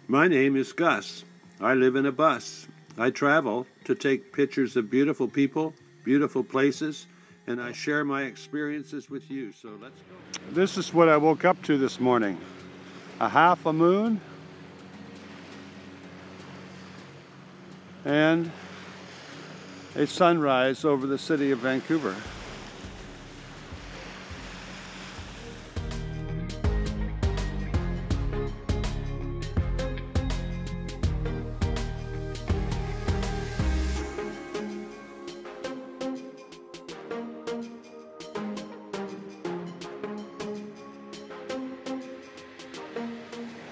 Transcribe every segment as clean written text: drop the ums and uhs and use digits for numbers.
My name is Gus. I live in a bus. I travel to take pictures of beautiful people, beautiful places, and I share my experiences with you. So let's go. This is what I woke up to this morning. A half a moon and a sunrise over the city of Vancouver.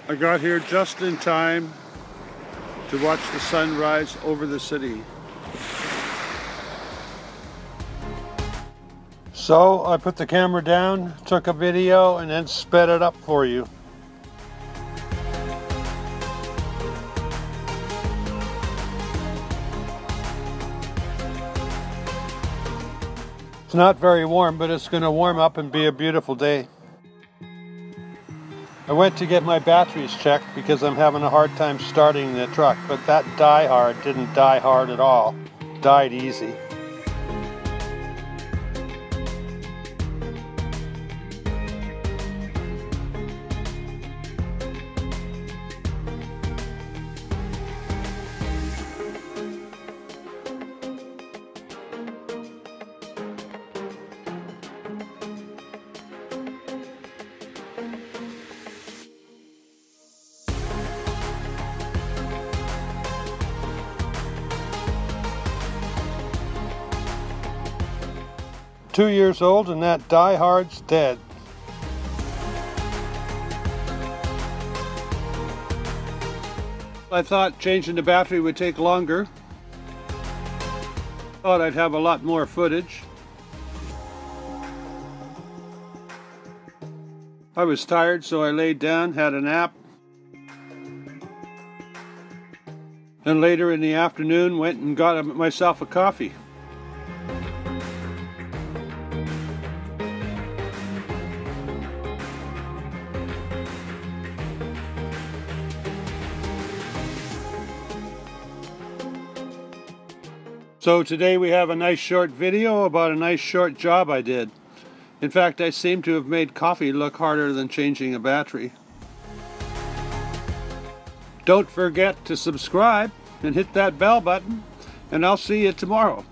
I got here just in time to watch the sun rise over the city. So I put the camera down, took a video, and then sped it up for you. It's not very warm, but it's going to warm up and be a beautiful day. I went to get my batteries checked because I'm having a hard time starting the truck, but that die hard didn't die hard at all. Died easy. Two years old and that die-hard's dead. I thought changing the battery would take longer. Thought I'd have a lot more footage. I was tired, so I laid down, had a nap. And later in the afternoon went and got myself a coffee. So today we have a nice short video about a nice short job I did. In fact, I seem to have made coffee look harder than changing a battery. Don't forget to subscribe and hit that bell button, and I'll see you tomorrow.